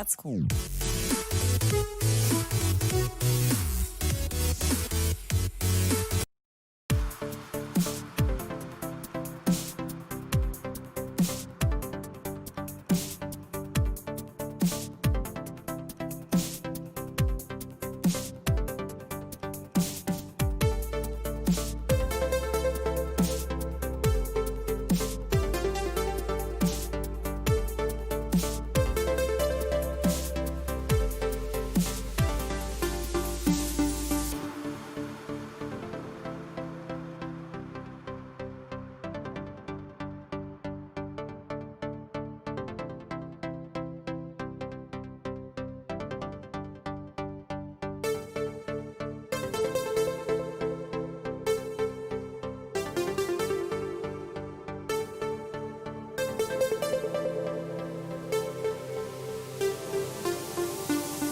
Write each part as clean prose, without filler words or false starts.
That's cool.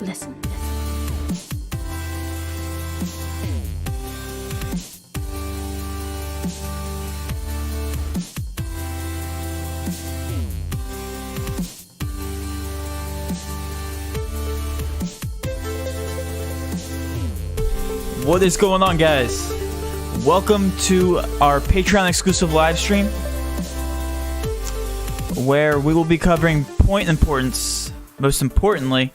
Listen. What is going on, guys? Welcome to our Patreon exclusive live stream where we will be covering point importance, most importantly,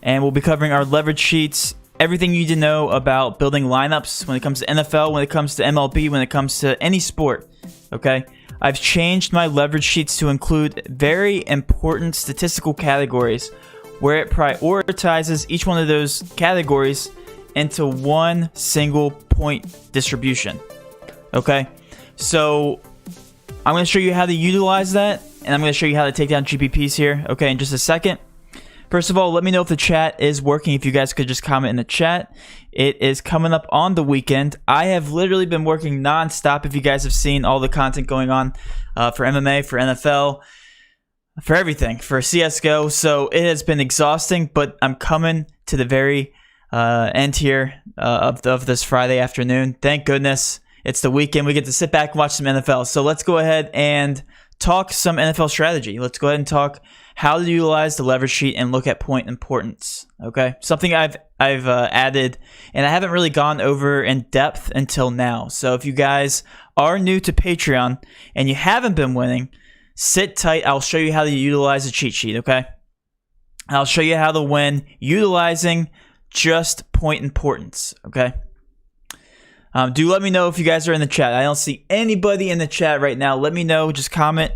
and we'll be covering our leverage sheets, everything you need to know about building lineups when it comes to NFL, when it comes to MLB, when it comes to any sport, okay? I've changed my leverage sheets to include very important statistical categories where it prioritizes each one of those categories into one single point distribution, okay? So I'm going to show you how to utilize that, and I'm going to show you how to take down GPPs here, okay, in just a second. First of all, let me know if the chat is working. If you guys could just comment in the chat. It is coming up on the weekend. I have literally been working nonstop. If you guys have seen all the content going on for MMA, for NFL, for everything, for CSGO. So it has been exhausting, but I'm coming to the very end here of this Friday afternoon. Thank goodness it's the weekend. We get to sit back and watch some NFL. So let's go ahead and talk some NFL strategy. Let's go ahead and talk how to utilize the leverage sheet and look at point importance. Okay, something I've added, and I haven't really gone over in depth until now. So if you guys are new to Patreon and you haven't been winning, sit tight. I'll show you how to utilize the cheat sheet. Okay, I'll show you how to win utilizing just point importance. Okay. Do let me know if you guys are in the chat. I don't see anybody in the chat right now. Let me know. Just comment.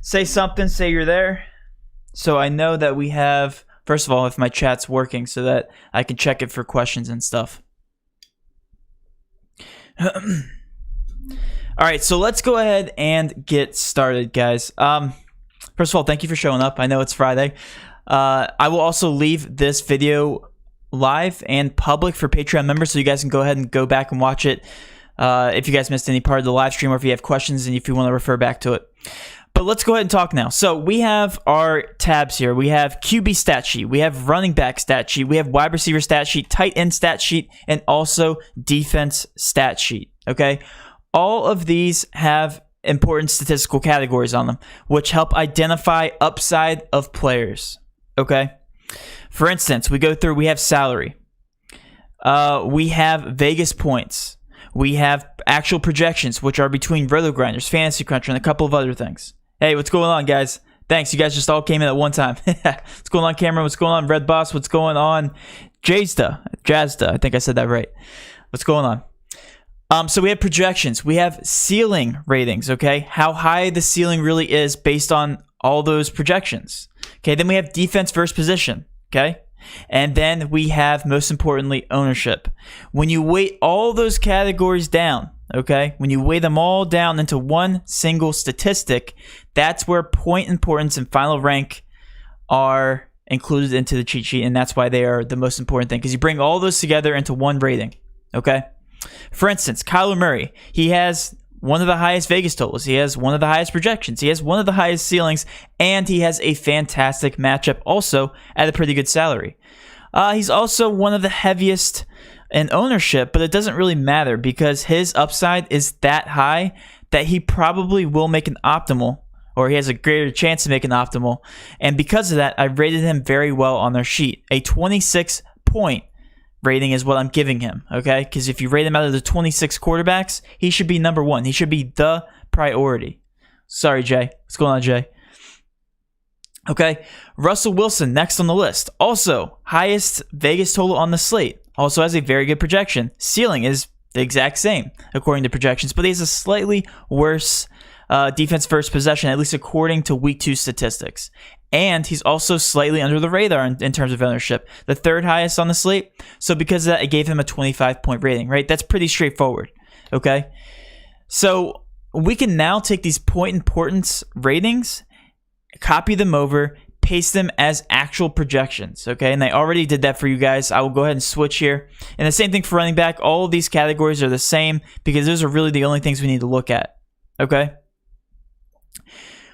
Say something. Say you're there. So I know that we have, first of all, if my chat's working so that I can check it for questions and stuff. All right, so let's go ahead and get started, guys. First of all, thank you for showing up. I know it's Friday. I will also leave this video live and public for Patreon members, so you guys can go ahead and go back and watch it if you guys missed any part of the live stream, or if you have questions and if you want to refer back to it. But let's go ahead and talk now. So we have our tabs here. We have QB stat sheet, we have running back stat sheet, we have wide receiver stat sheet, tight end stat sheet, and also defense stat sheet. Okay, all of these have important statistical categories on them, which help identify upside of players. Okay. For instance, we go through, we have salary. We have Vegas points. We have actual projections, which are between Roto Grinders, Fantasy Cruncher, and a couple of other things. Hey, what's going on, guys? Thanks. You guys just all came in at one time. What's going on, Cameron? What's going on, Red Boss? What's going on, Jazda? I think I said that right. What's going on? So we have projections. We have ceiling ratings, okay? How high the ceiling really is based on all those projections. Okay, then we have defense versus position. Okay, and then we have, most importantly, ownership. When you weight all those categories down, okay, when you weigh them all down into one single statistic, that's where point importance and final rank are included into the cheat sheet, and that's why they are the most important thing, because you bring all those together into one rating. Okay, for instance, Kyler Murray, he has one of the highest Vegas totals. He has one of the highest projections. He has one of the highest ceilings, and he has a fantastic matchup also at a pretty good salary. He's also one of the heaviest in ownership, but it doesn't really matter because his upside is that high that he probably will make an optimal or he has a greater chance of making optimal. And because of that, I rated him very well on their sheet. A 26-point rating is what I'm giving him, okay? Because if you rate him out of the 26 quarterbacks, he should be number one. He should be the priority. Sorry, Jay. What's going on, Jay? Okay, Russell Wilson next on the list. Also, highest Vegas total on the slate. Also has a very good projection. Ceiling is the exact same according to projections, but he has a slightly worse defense first possession, at least according to week 2 statistics. And he's also slightly under the radar in terms of ownership, the 3rd highest on the slate. So because of that, I gave him a 25-point rating, right? That's pretty straightforward, okay? So we can now take these point importance ratings, copy them over, paste them as actual projections, okay? And I already did that for you guys. I will go ahead and switch here. And the same thing for running back. All of these categories are the same because those are really the only things we need to look at, okay?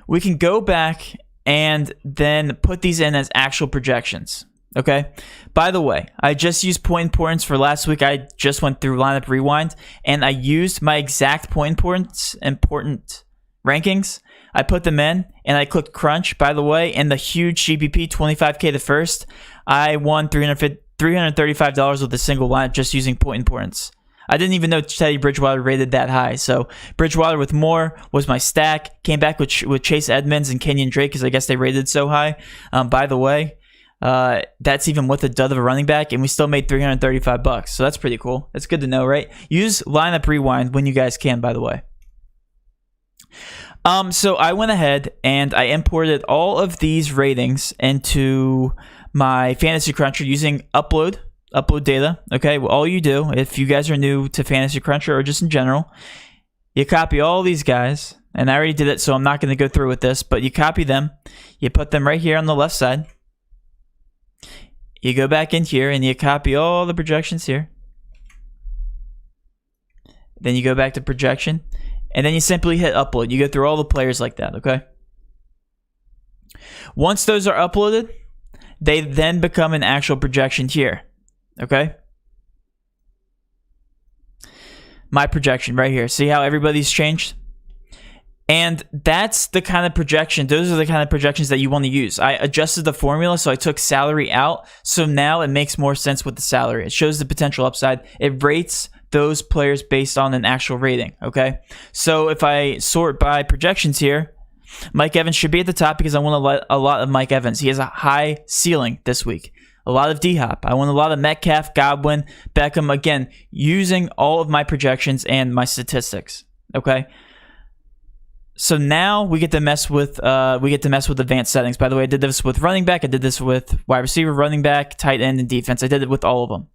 We can go back and then put these in as actual projections, okay? By the way, I just used point importance for last week. I just went through lineup rewind, and I used my exact point importance important rankings. I put them in, and I clicked crunch, by the way, and the huge GPP, 25K the first, I won $335 with a single lineup just using point importance. I didn't even know Teddy Bridgewater rated that high. So Bridgewater with more was my stack. Came back with Chase Edmonds and Kenyon Drake because I guess they rated so high. By the way, that's even with a dud of a running back, and we still made $335. So that's pretty cool. That's good to know, right? Use lineup rewind when you guys can, by the way. So I went ahead and I imported all of these ratings into my Fantasy Cruncher using upload data. Okay, well, all you do, if you guys are new to Fantasy Cruncher or just in general, you copy all these guys, and I already did it, so I'm not going to go through with this, but you copy them, you put them right here on the left side, you go back in here, and you copy all the projections here, then you go back to projection, and then you simply hit upload. You go through all the players like that, okay? Once those are uploaded, they then become an actual projection here. Okay, my projection right here. See how everybody's changed? And that's the kind of projection. Those are the kind of projections that you want to use. I adjusted the formula, so I took salary out. So now it makes more sense with the salary. It shows the potential upside. It rates those players based on an actual rating. Okay, so if I sort by projections here, Mike Evans should be at the top because I want a lot of Mike Evans. He has a high ceiling this week. A lot of D-Hop. I want a lot of Metcalf, Godwin, Beckham. Again, using all of my projections and my statistics. Okay. So now we get to mess with advanced settings. By the way, I did this with running back. I did this with wide receiver, running back, tight end, and defense. I did it with all of them.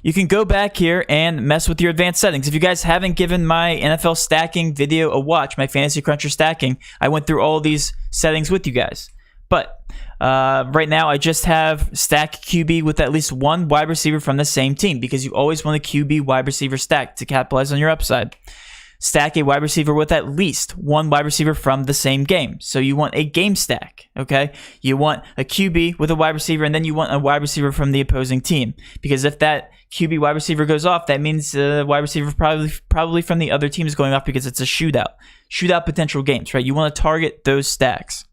You can go back here and mess with your advanced settings. If you guys haven't given my NFL stacking video a watch, my Fantasy Cruncher stacking, I went through all these settings with you guys. But right now, I just have stack QB with at least one wide receiver from the same team because you always want a QB wide receiver stack to capitalize on your upside. Stack a wide receiver with at least one wide receiver from the same game. So you want a game stack, okay? You want a QB with a wide receiver, and then you want a wide receiver from the opposing team. Because if that QB wide receiver goes off, that means the wide receiver probably from the other team is going off because it's a shootout. Shootout potential games, right? You want to target those stacks.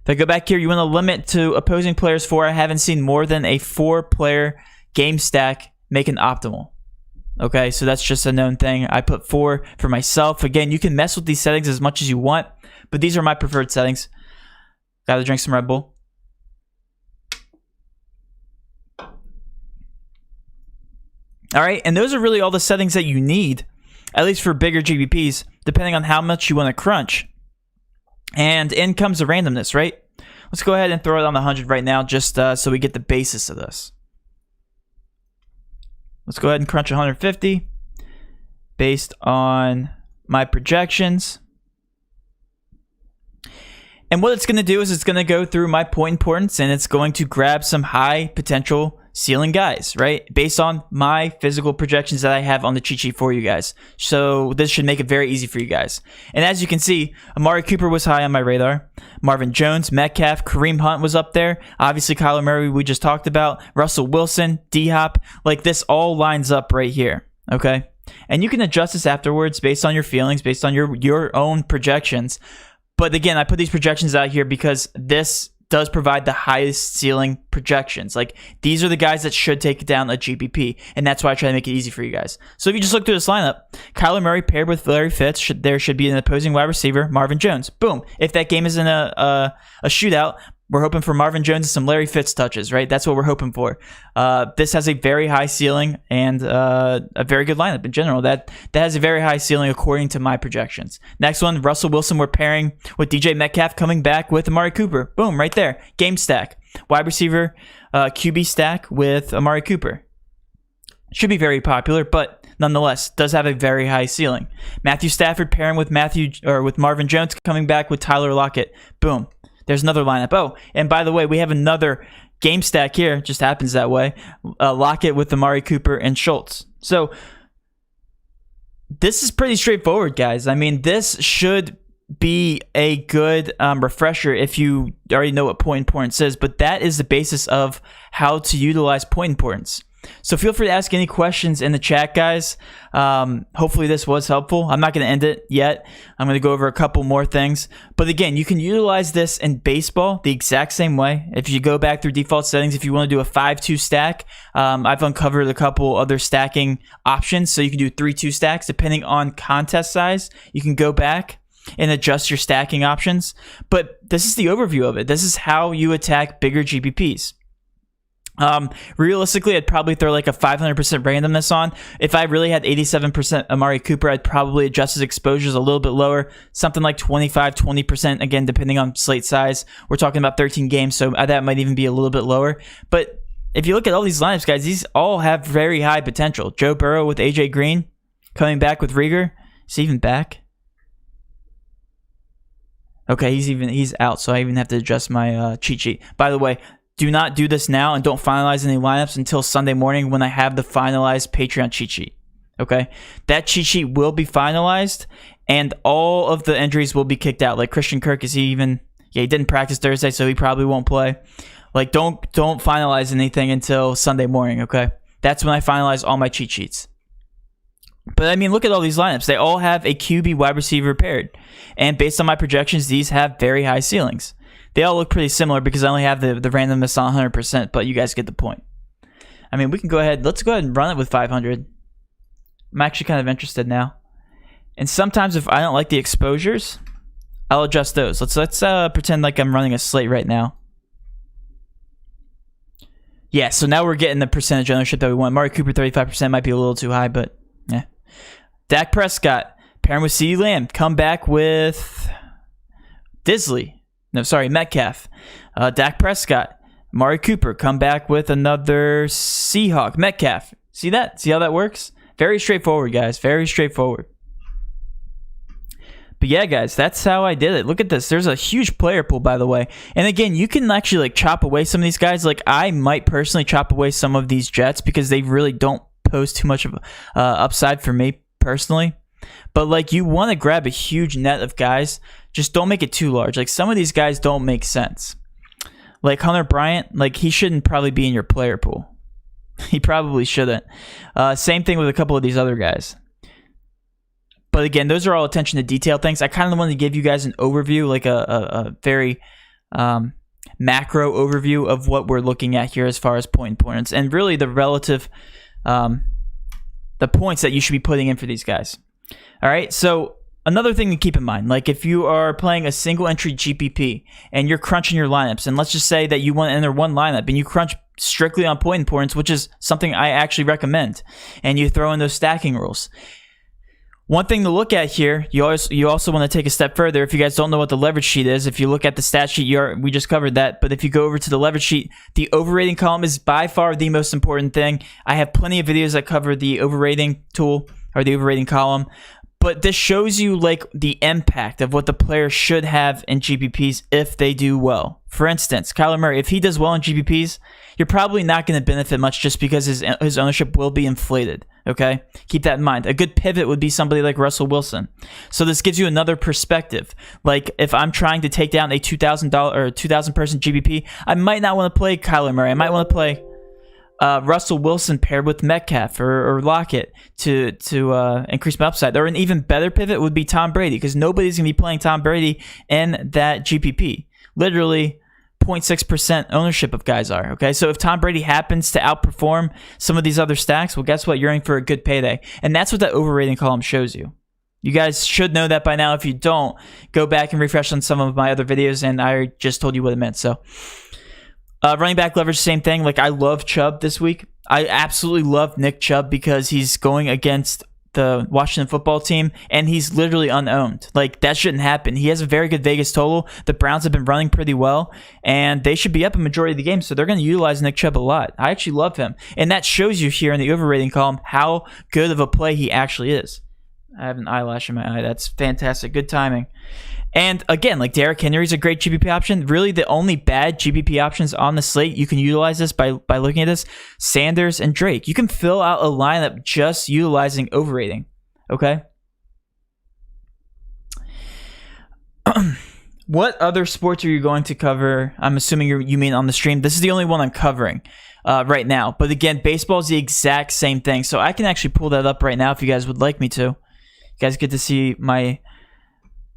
If I go back here, you want to limit to opposing players 4. I haven't seen more than a 4-player game stack make an optimal. Okay, so that's just a known thing. I put 4 for myself. Again, you can mess with these settings as much as you want, but these are my preferred settings. Gotta drink some Red Bull. All right, and those are really all the settings that you need, at least for bigger GPPs, depending on how much you want to crunch. And in comes the randomness, right? Let's go ahead and throw it on the 100 right now just so we get the basis of this. Let's go ahead and crunch 150 based on my projections. And what it's going to do is it's going to go through my point importance and it's going to grab some high potential ceiling guys, right? Based on my physical projections that I have on the cheat sheet for you guys. So this should make it very easy for you guys. And as you can see, Amari Cooper was high on my radar. Marvin Jones, Metcalf, Kareem Hunt was up there. Obviously, Kyler Murray we just talked about. Russell Wilson, D-Hop. Like this all lines up right here, okay? and you can adjust this afterwards based on your feelings, based on your own projections. But again, I put these projections out here because this does provide the highest ceiling projections. Like, these are the guys that should take down a GPP, and that's why I try to make it easy for you guys. So if you just look through this lineup, Kyler Murray paired with Larry Fitz, there should be an opposing wide receiver, Marvin Jones. Boom. If that game is in a shootout, we're hoping for Marvin Jones and some Larry Fitz touches, right? That's what we're hoping for. This has a very high ceiling and a very good lineup in general. That has a very high ceiling according to my projections. Next one, Russell Wilson. We're pairing with DJ Metcalf, coming back with Amari Cooper. Boom, right there. Game stack. Wide receiver QB stack with Amari Cooper. Should be very popular, but nonetheless, does have a very high ceiling. Matthew Stafford pairing with Marvin Jones, coming back with Tyler Lockett. Boom. There's another lineup. Oh, and by the way, we have another game stack here. Just happens that way. Lockett with Amari Cooper and Schultz. So this is pretty straightforward, guys. I mean, this should be a good refresher if you already know what point importance is, but that is the basis of how to utilize point importance. So feel free to ask any questions in the chat, guys. Hopefully this was helpful. I'm not going to end it yet. I'm going to go over a couple more things. But again, you can utilize this in baseball the exact same way. If you go back through default settings, if you want to do a 5-2 stack, I've uncovered a couple other stacking options. So you can do 3-2 stacks depending on contest size. You can go back and adjust your stacking options. But this is the overview of it. This is how you attack bigger GPPs. Realistically, I'd probably throw like a 500% randomness on. If I really had 87% Amari Cooper, I'd probably adjust his exposures a little bit lower, something like 25-20%, again, depending on slate size. We're talking about 13 games, so that might even be a little bit lower. But if you look at all these lineups, guys, these all have very high potential. Joe Burrow with AJ Green, coming back with Rieger. Is he even back? Okay, he's out, so I even have to adjust my cheat sheet. By the way, do not do this now and don't finalize any lineups until Sunday morning when I have the finalized Patreon cheat sheet. Okay? That cheat sheet will be finalized and all of the injuries will be kicked out. Like Christian Kirk, he didn't practice Thursday, so he probably won't play. Like, don't finalize anything until Sunday morning, okay? That's when I finalize all my cheat sheets. But I mean, look at all these lineups. They all have a QB wide receiver paired. And based on my projections, these have very high ceilings. They all look pretty similar because I only have the randomness on 100%, but you guys get the point. I mean, we can go ahead. Let's go ahead and run it with 500. I'm actually kind of interested now. And sometimes if I don't like the exposures, I'll adjust those. Let's pretend like I'm running a slate right now. Yeah, so now we're getting the percentage ownership that we want. Amari Cooper, 35% might be a little too high, but yeah. Dak Prescott, pairing with CeeDee Lamb, come back with Metcalf. Dak Prescott, Amari Cooper, come back with another Seahawk, Metcalf. See that? See how that works? Very straightforward, guys. Very straightforward. But yeah, guys, that's how I did it. Look at this. There's a huge player pool, by the way. And again, you can actually like chop away some of these guys. Like, I might personally chop away some of these Jets because they really don't pose too much of upside for me personally. But like, you want to grab a huge net of guys. Just don't make it too large. Like, some of these guys don't make sense. Like Hunter Bryant, like, he shouldn't probably be in your player pool. He probably shouldn't. Same thing with a couple of these other guys. But again, those are all attention to detail things. I kind of wanted to give you guys an overview, like a very macro overview of what we're looking at here as far as point importance and really the relative, the points that you should be putting in for these guys. All right, so another thing to keep in mind, like if you are playing a single entry GPP and you're crunching your lineups, and let's just say that you want to enter one lineup and you crunch strictly on point importance, which is something I actually recommend, and you throw in those stacking rules. One thing to look at here, you also want to take a step further. If you guys don't know what the leverage sheet is, if you look at the stat sheet, we just covered that. But if you go over to the leverage sheet, the overrating column is by far the most important thing. I have plenty of videos that cover the overrating tool or the overrating column. But this shows you like the impact of what the player should have in GPPs if they do well. For instance, Kyler Murray, if he does well in GPPs, you're probably not going to benefit much just because his ownership will be inflated. Okay? Keep that in mind. A good pivot would be somebody like Russell Wilson. So this gives you another perspective. Like if I'm trying to take down a $2,000 or 2,000 person GPP, I might not want to play Kyler Murray. I might want to play Russell Wilson paired with Metcalf or Lockett to increase my upside. Or an even better pivot would be Tom Brady, because nobody's going to be playing Tom Brady in that GPP. Literally 0.6% ownership of guys are. Okay, so if Tom Brady happens to outperform some of these other stacks, well, guess what? You're in for a good payday. And that's what that overrating column shows you. You guys should know that by now. If you don't, go back and refresh on some of my other videos, and I just told you what it meant. So running back leverage, same thing. Like, I love Chubb this week. I absolutely love Nick Chubb because he's going against the Washington football team, and he's literally unowned. Like, that shouldn't happen. He has a very good Vegas total. The Browns have been running pretty well, and they should be up a majority of the game, so they're going to utilize Nick Chubb a lot. I actually love him, and that shows you here in the overrating column how good of a play he actually is. I have an eyelash in my eye. That's fantastic. Good timing. And again, like, Derrick Henry's a great GPP option. Really, the only bad GPP options on the slate, you can utilize this by looking at this: Sanders and Drake. You can fill out a lineup just utilizing overrating. Okay. What other sports are you going to cover? I'm assuming you mean on the stream. This is the only one I'm covering right now. But again, baseball is the exact same thing. So I can actually pull that up right now if you guys would like me to. You guys get to see my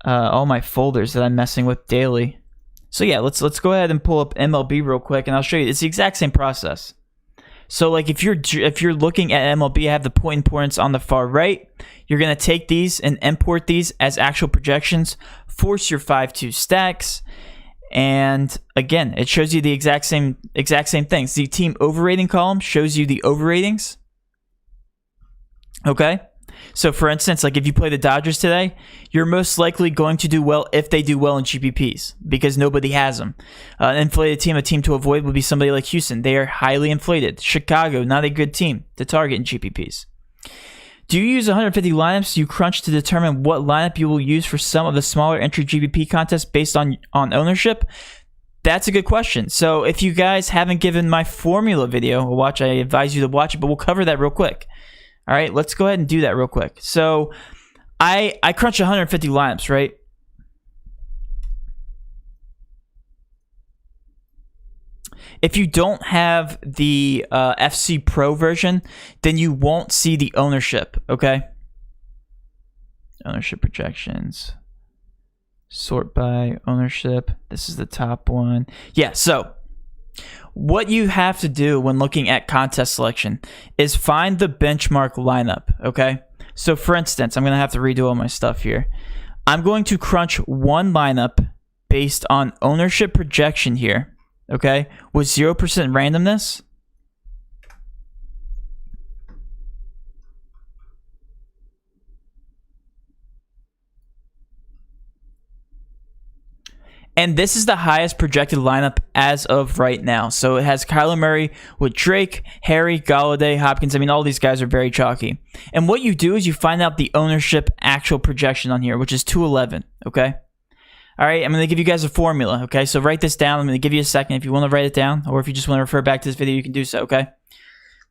all my folders that I'm messing with daily. So yeah, let's go ahead and pull up MLB real quick, and I'll show you. It's the exact same process. So like, if you're looking at MLB, I have the point importance on the far right. You're gonna take these and import these as actual projections. Force your 5-2 stacks, and again, it shows you the exact same things. The team overrating column shows you the overratings. Okay. So for instance, like, if you play the Dodgers today, you're most likely going to do well if they do well in GPPs, because nobody has them. An inflated team, a team to avoid would be somebody like Houston. They are highly inflated. Chicago, not a good team to target in GPPs. Do you use 150 lineups you crunch to determine what lineup you will use for some of the smaller entry GPP contests based on ownership? That's a good question. So if you guys haven't given my formula video a watch, I advise you to watch it, but we'll cover that real quick. All right, let's go ahead and do that real quick. So I crunch 150 lineups, right? If you don't have the FC Pro version, then you won't see the ownership, okay? Ownership projections. Sort by ownership. This is the top one. Yeah, so what you have to do when looking at contest selection is find the benchmark lineup, okay? So for instance, I'm going to have to redo all my stuff here. I'm going to crunch one lineup based on ownership projection here, okay, with 0% randomness. And this is the highest projected lineup as of right now. So it has Kyler Murray with Drake, Harry, Galladay, Hopkins. I mean, all these guys are very chalky. And what you do is you find out the ownership actual projection on here, which is 211, okay? All right, I'm going to give you guys a formula, okay? So write this down. I'm going to give you a second if you want to write it down, or if you just want to refer back to this video, you can do so, okay?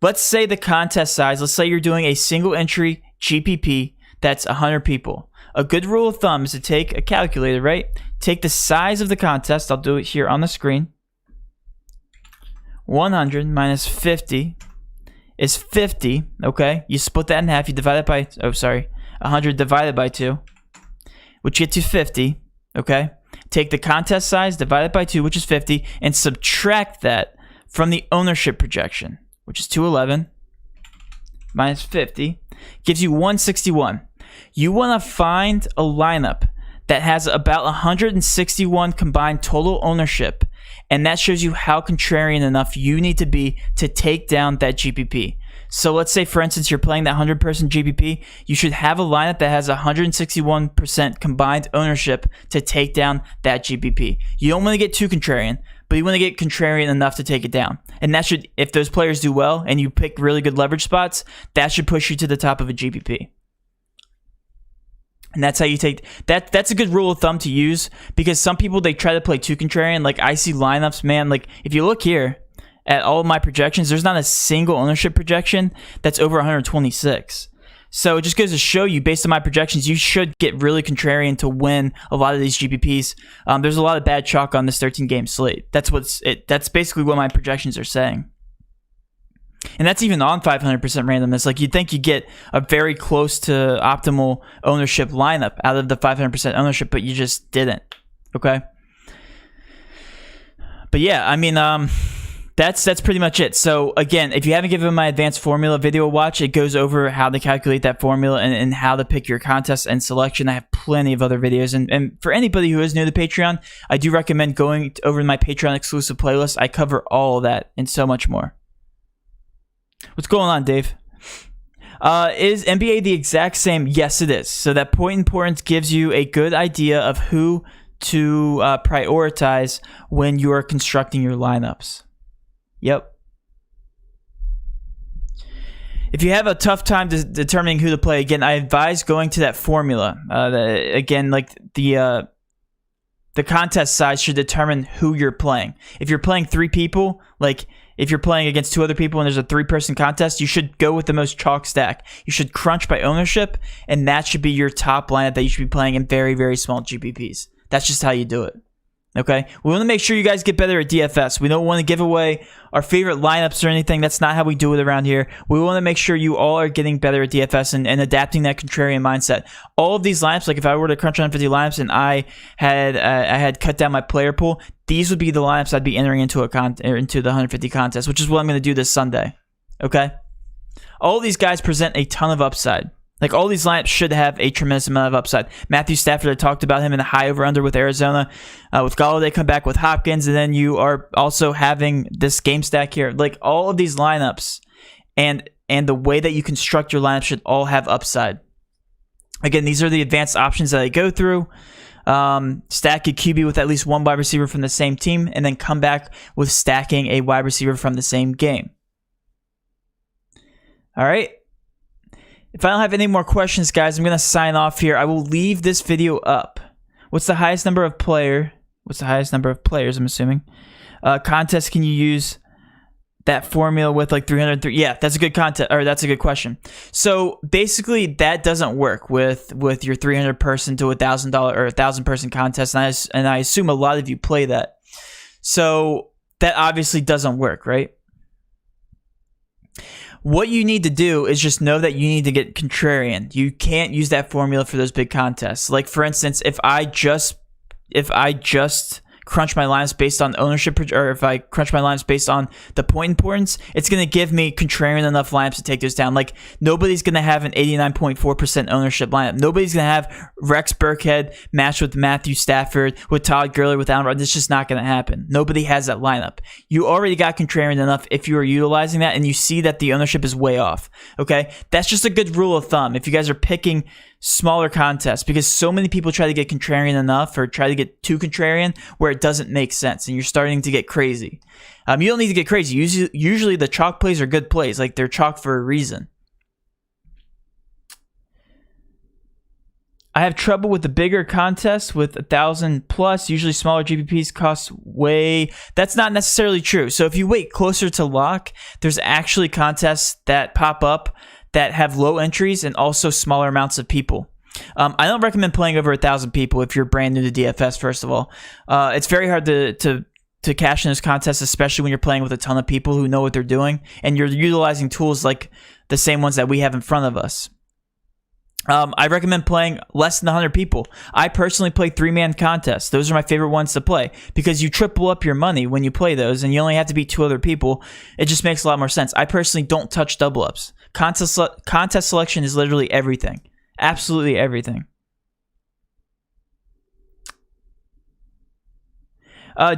Let's say the contest size, let's say you're doing a single entry GPP that's 100 people. A good rule of thumb is to take a calculator, right? Take the size of the contest. I'll do it here on the screen. 100 minus 50 is 50, okay? You split that in half. You divide it by, 100 divided by 2, which gets you 50, okay? Take the contest size, divide it by 2, which is 50, and subtract that from the ownership projection, which is 211 minus 50, gives you 161. You want to find a lineup that has about 161 combined total ownership, and that shows you how contrarian enough you need to be to take down that GPP. So let's say, for instance, you're playing that 100-person GPP. You should have a lineup that has 161% combined ownership to take down that GPP. You don't want to get too contrarian, but you want to get contrarian enough to take it down. And that should, if those players do well and you pick really good leverage spots, that should push you to the top of a GPP. And that's how you take that. That's a good rule of thumb to use, because some people, they try to play too contrarian. Like, I see lineups, man, like, if you look here at all of my projections, there's not a single ownership projection that's over 126. So it just goes to show you, based on my projections, you should get really contrarian to win a lot of these GPPs. There's a lot of bad chalk on this 13-game slate. That's basically what my projections are saying. And that's even on 500% randomness. Like, you'd think you get a very close to optimal ownership lineup out of the 500% ownership, but you just didn't. Okay. But yeah, I mean, that's pretty much it. So again, if you haven't given my advanced formula video a watch, it goes over how to calculate that formula and how to pick your contest and selection. I have plenty of other videos. And for anybody who is new to Patreon, I do recommend going over to my Patreon exclusive playlist. I cover all of that and so much more. What's going on, Dave? Is NBA the exact same? Yes, it is. So that point importance gives you a good idea of who to prioritize when you are constructing your lineups. Yep. If you have a tough time determining who to play, again, I advise going to that formula. Again, like the contest size should determine who you're playing. If you're playing 3 people, like if you're playing against 2 other people and there's a 3-person contest, you should go with the most chalk stack. You should crunch by ownership, and that should be your top lineup that you should be playing in very, very small GPPs. That's just how you do it. Okay? We want to make sure you guys get better at DFS. We don't want to give away our favorite lineups or anything. That's not how we do it around here. We want to make sure you all are getting better at DFS and adapting that contrarian mindset. All of these lineups, like if I were to crunch on 50 lineups and I had cut down my player pool, these would be the lineups I'd be entering into into the 150 contest, which is what I'm going to do this Sunday. Okay? All of these guys present a ton of upside. Like, all these lineups should have a tremendous amount of upside. Matthew Stafford, I talked about him in the high over-under with Arizona. With Galladay, come back with Hopkins, and then you are also having this game stack here. Like, all of these lineups and the way that you construct your lineup should all have upside. Again, these are the advanced options that I go through. Stack a QB with at least 1 wide receiver from the same team, and then come back with stacking a wide receiver from the same game. All right. If I don't have any more questions, guys, I'm going to sign off here. I will leave this video up. What's the highest number of players, I'm assuming? Contest, can you use that formula with like 303? Yeah, that's a good that's a good question. So basically, that doesn't work with your 300 person to $1,000 or 1,000 person contest, and I assume a lot of you play that. So that obviously doesn't work, right? What you need to do is just know that you need to get contrarian. You can't use that formula for those big contests. Like, for instance, if I just crunch my lines based on ownership, or if I crunch my lines based on the point importance, it's going to give me contrarian enough lineups to take those down. Like, nobody's going to have an 89.4% ownership lineup. Nobody's going to have Rex Burkhead matched with Matthew Stafford, with Todd Gurley, with Allen Robinson. It's just not going to happen. Nobody has that lineup. You already got contrarian enough if you are utilizing that and you see that the ownership is way off. Okay? That's just a good rule of thumb if you guys are picking smaller contests, because so many people try to get contrarian enough or try to get too contrarian where it doesn't make sense and you're starting to get crazy. You don't need to get crazy. Usually the chalk plays are good plays. Like, they're chalk for a reason. I have trouble with the bigger contests with 1,000 plus. Usually smaller GPPs cost way. That's not necessarily true. So if you wait closer to lock, there's actually contests that pop up that have low entries and also smaller amounts of people. I don't recommend playing over 1,000 people if you're brand new to DFS, first of all. It's very hard to cash in those contests, especially when you're playing with a ton of people who know what they're doing, and you're utilizing tools like the same ones that we have in front of us. I recommend playing less than 100 people. I personally play 3-man contests. Those are my favorite ones to play because you triple up your money when you play those, and you only have to beat 2 other people. It just makes a lot more sense. I personally don't touch double ups. Contest selection is literally everything. Absolutely everything.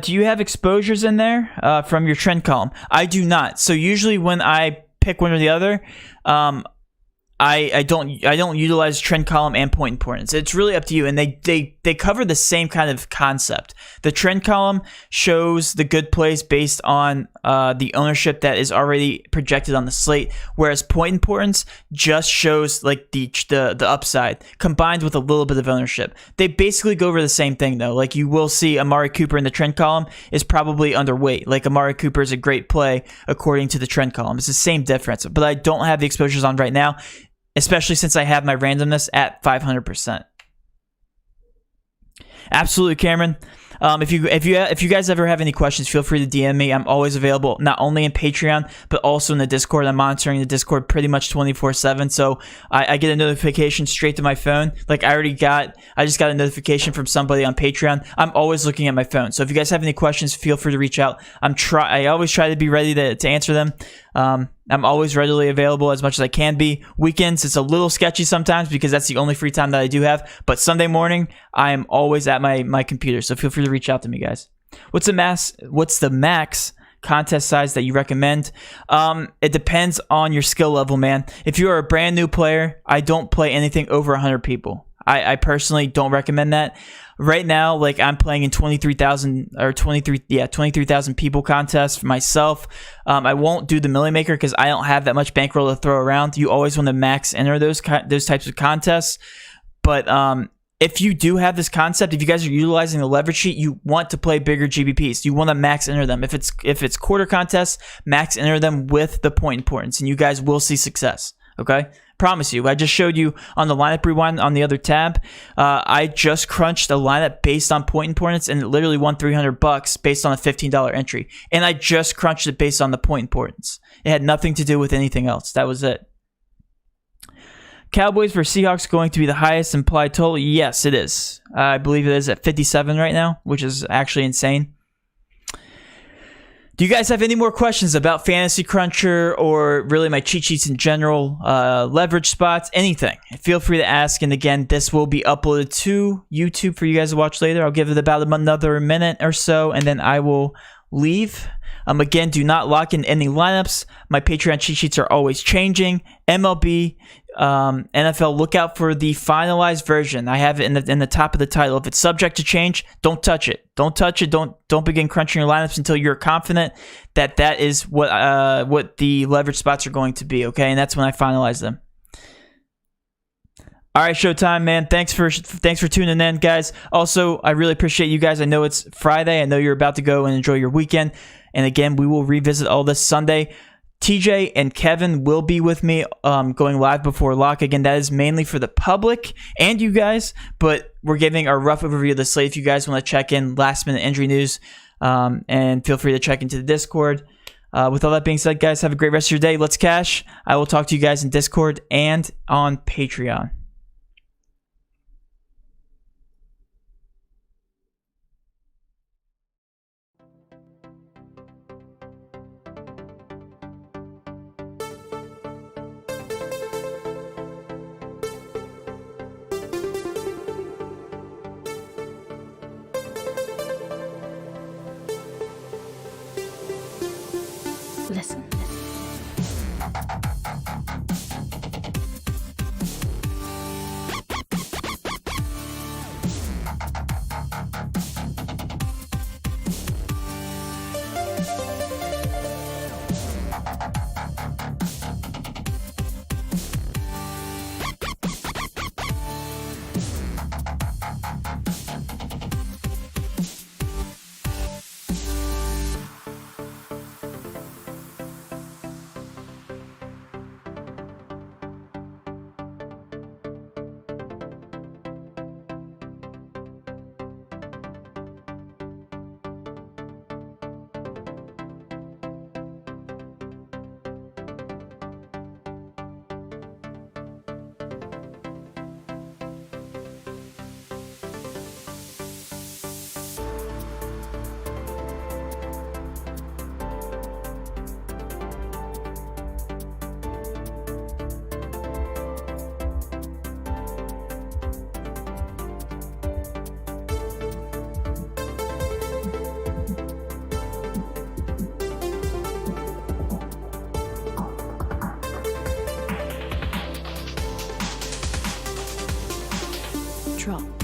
Do you have exposures in there from your trend column? I do not. So usually when I pick one or the other, I don't utilize trend column and point importance. It's really up to you, and they cover the same kind of concept. The trend column shows the good plays based on the ownership that is already projected on the slate, whereas point importance just shows like the upside combined with a little bit of ownership. They basically go over the same thing though. Like, you will see Amari Cooper in the trend column is probably underweight. Like, Amari Cooper is a great play according to the trend column. It's the same difference, but I don't have the exposures on right now, especially since I have my randomness at 500%. Absolutely, Cameron. If you guys ever have any questions, feel free to DM me. I'm always available, not only in Patreon but also in the Discord. I'm monitoring the Discord pretty much 24/7, so I get a notification straight to my phone. Like I just got a notification from somebody on Patreon. I'm always looking at my phone. So if you guys have any questions, feel free to reach out. I always try to be ready to answer them. I'm always readily available as much as I can be. Weekends, it's a little sketchy sometimes because that's the only free time that I do have. But Sunday morning, I am always at my computer. So feel free to reach out to me, guys. What's the max contest size that you recommend? It depends on your skill level, man. If you are a brand new player, I don't play anything over 100 people. I personally don't recommend that. Right now, like I'm playing in 23,000 people contests for myself. I won't do the Millie Maker because I don't have that much bankroll to throw around. You always want to max enter those types of contests. But if you do have this concept, if you guys are utilizing the leverage sheet, you want to play bigger GPPs. You want to max enter them. If it's quarter contests, max enter them with the point importance, and you guys will see success. Okay. Promise you. I just showed you on the lineup rewind on the other tab. I just crunched a lineup based on point importance, and it literally won $300 based on a $15 entry. And I just crunched it based on the point importance. It had nothing to do with anything else. That was it. Cowboys versus Seahawks going to be the highest implied total? Yes, it is. I believe it is at 57 right now, which is actually insane. Do you guys have any more questions about Fantasy Cruncher or really my cheat sheets in general, leverage spots, anything? Feel free to ask. And again, this will be uploaded to YouTube for you guys to watch later. I'll give it about another minute or so, and then I will leave. Again, do not lock in any lineups. My Patreon cheat sheets are always changing. MLB, NFL, look out for the finalized version. I have it in the top of the title. If it's subject to change, don't touch it. Don't touch it. Don't begin crunching your lineups until you're confident that is what the leverage spots are going to be. Okay, and that's when I finalize them. All right, Showtime, man. Thanks for tuning in, guys. Also, I really appreciate you guys. I know it's Friday. I know you're about to go and enjoy your weekend. And again, we will revisit all this Sunday. TJ and Kevin will be with me going live before lock. Again, that is mainly for the public and you guys, but we're giving our rough overview of the slate. If you guys want to check in last-minute injury news, and feel free to check into the Discord. With all that being said, guys, have a great rest of your day. Let's cash. I will talk to you guys in Discord and on Patreon. Listen. Drop.